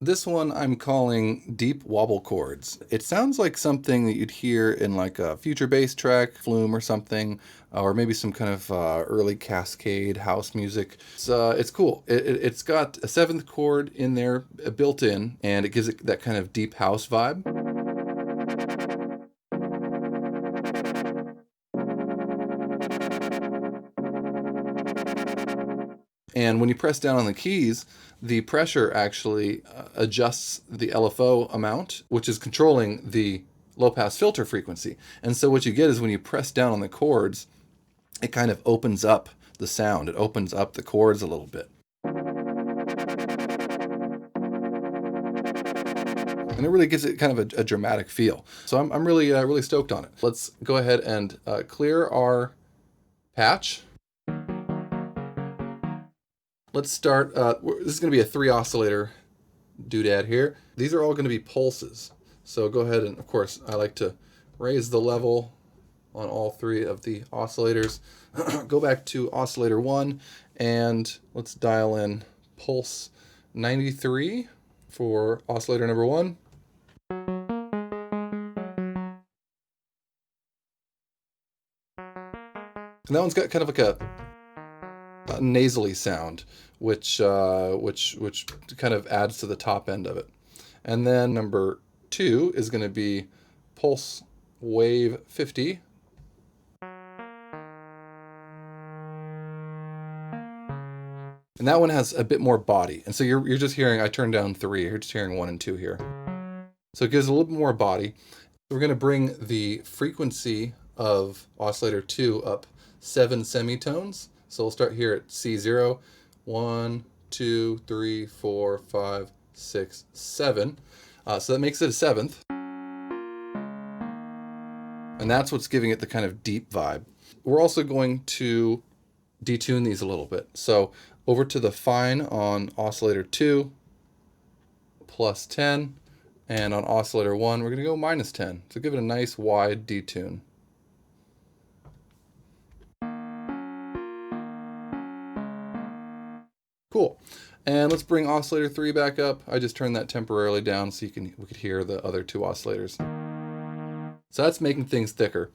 This one I'm calling Deep Wobble Chords. It sounds like something that you'd hear in like a future bass track, Flume or something, or maybe some kind of early Cascade house music. It's cool. It's got a seventh chord in there built in, and it gives it that kind of deep house vibe. And when you press down on the keys, the pressure actually adjusts the LFO amount, which is controlling the low pass filter frequency. And so what you get is when you press down on the chords, it kind of opens up the sound. It opens up the chords a little bit. And it really gives it kind of a dramatic feel. So I'm really, really stoked on it. Let's go ahead and clear our patch. Let's start, this is going to be a 3 oscillator doodad here. These are all going to be pulses. So go ahead and, of course, I like to raise the level on all 3 of the oscillators. Go back to oscillator 1 and let's dial in pulse 93 for oscillator number 1. And that one's got kind of like a nasally sound, which kind of adds to the top end of it. And then number 2 is going to be pulse wave 50. And that one has a bit more body. And so you're just hearing, I turned down 3, you're just hearing 1 and 2 here. So it gives a little bit more body. We're going to bring the frequency of oscillator 2 up 7 semitones. So we'll start here at C0. 1, 2, 3, 4, 5, 6, 7. So that makes it a 7th. And that's what's giving it the kind of deep vibe. We're also going to detune these a little bit. So over to the fine on oscillator 2, plus 10. And on oscillator 1, we're going to go minus 10. So give it a nice wide detune. Cool. And let's bring oscillator 3 back up. I just turned that temporarily down so we could hear the other 2 oscillators. So that's making things thicker.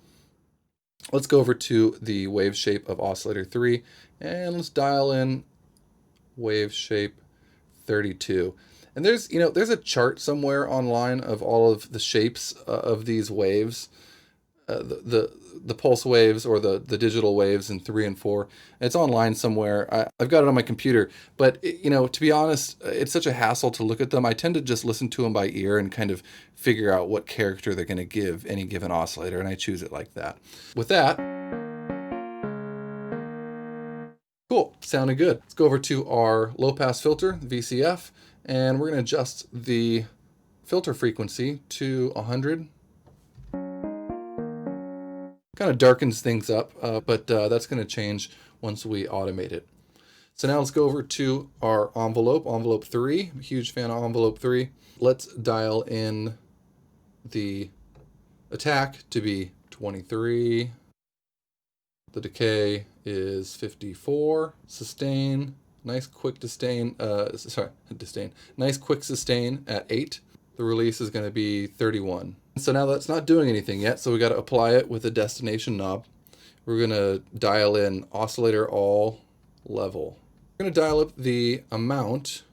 Let's go over to the wave shape of oscillator 3 and let's dial in wave shape 32. And there's a chart somewhere online of all of the shapes of these waves. The pulse waves or the digital waves in 3 and 4. It's online somewhere. I've got it on my computer, but to be honest, it's such a hassle to look at them. I tend to just listen to them by ear and kind of figure out what character they're going to give any given oscillator, and I choose it like that. With that, cool, sounding good. Let's go over to our low pass filter, VCF, and we're going to adjust the filter frequency to 100. Kind of darkens things up, but that's going to change once we automate it. So now let's go over to our envelope 3. I'm a huge fan of envelope 3. Let's dial in the attack to be 23. The decay is 54. Sustain, nice quick disdain, nice quick sustain at 8. The release is going to be 31. So now that's not doing anything yet, so we got to apply it with a destination knob. We're going to dial in oscillator all level. We're going to dial up the amount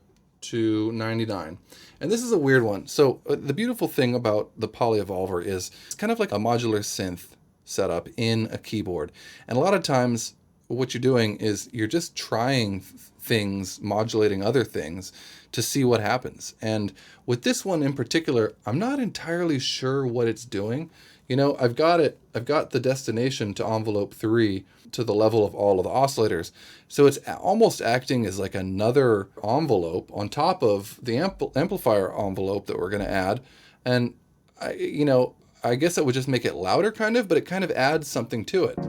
to 99. And this is a weird one. So the beautiful thing about the polyevolver is it's kind of like a modular synth setup in a keyboard. And a lot of times what you're doing is you're just trying things, modulating other things to see what happens. And with this one in particular, I'm not entirely sure what it's doing. I've got the destination to envelope 3 to the level of all of the oscillators. So it's almost acting as like another envelope on top of the amplifier envelope that we're going to add. And I guess that would just make it louder kind of, but it kind of adds something to it.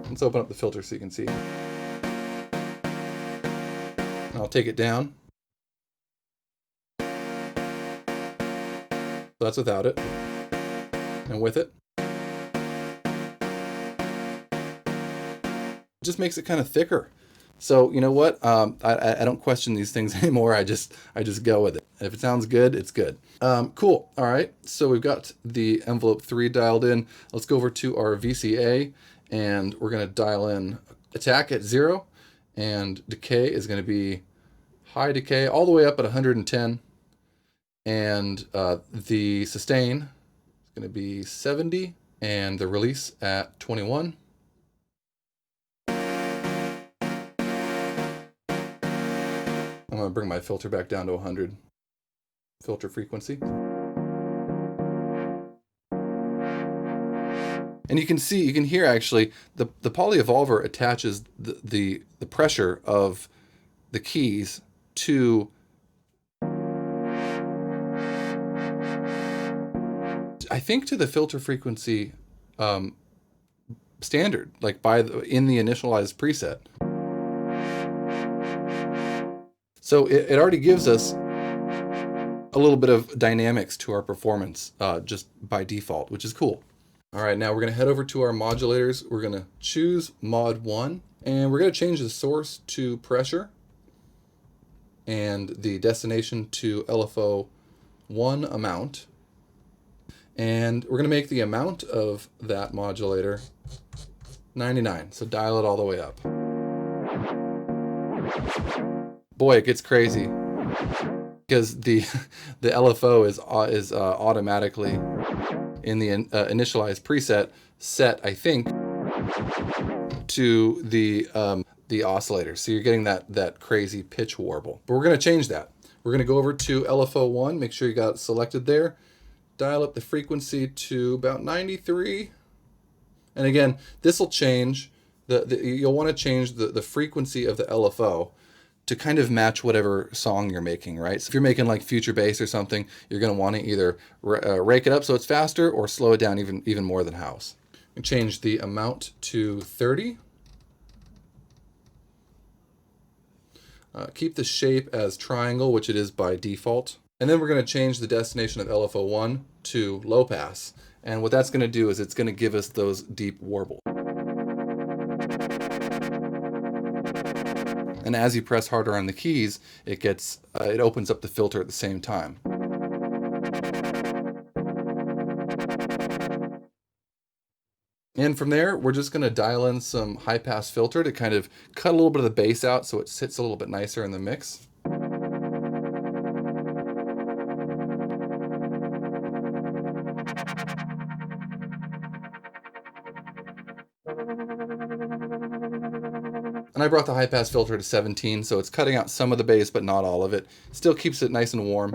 Let's open up the filter so you can see. I'll take it down. So that's without it. And with it. It just makes it kind of thicker. So you know what? I don't question these things anymore. I just go with it. And if it sounds good, it's good. Cool. All right. So we've got the envelope 3 dialed in. Let's go over to our VCA, and we're going to dial in attack at 0, and decay is going to be high decay all the way up at 110, and the sustain is going to be 70, and the release at 21. I'm going to bring my filter back down to 100. Filter frequency. And you can see, you can hear actually, the polyevolver attaches the pressure of the keys to, I think, to the filter frequency standard, like in the initialized preset. So it already gives us a little bit of dynamics to our performance just by default, which is cool. All right, now we're going to head over to our modulators. We're going to choose mod 1, and we're going to change the source to pressure and the destination to LFO 1 amount. And we're going to make the amount of that modulator 99, so dial it all the way up. Boy, it gets crazy because the LFO is automatically in the initialized preset set, I think, to the oscillator. So you're getting that crazy pitch warble. But we're going to change that. We're going to go over to LFO 1, make sure you got it selected there, dial up the frequency to about 93. And again, this will change, you'll want to change the frequency of the LFO to kind of match whatever song you're making, right? So if you're making like future bass or something, you're going to want to either rake it up so it's faster or slow it down even more than house. And change the amount to 30. Keep the shape as triangle, which it is by default. And then we're going to change the destination of LFO 1 to low pass. And what that's going to do is it's going to give us those deep warble. And as you press harder on the keys, it opens up the filter at the same time. And from there, we're just going to dial in some high pass filter to kind of cut a little bit of the bass out so it sits a little bit nicer in the mix. And I brought the high pass filter to 17, so it's cutting out some of the bass, but not all of it. Still keeps it nice and warm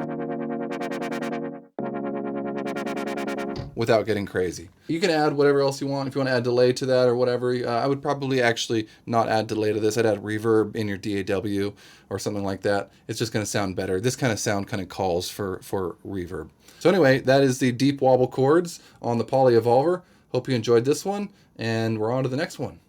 without getting crazy. You can add whatever else you want. If you want to add delay to that or whatever, I would probably actually not add delay to this. I'd add reverb in your DAW or something like that. It's just going to sound better. This kind of sound kind of calls for reverb. So anyway, that is the deep wobble chords on the polyevolver. Hope you enjoyed this one, and we're on to the next one.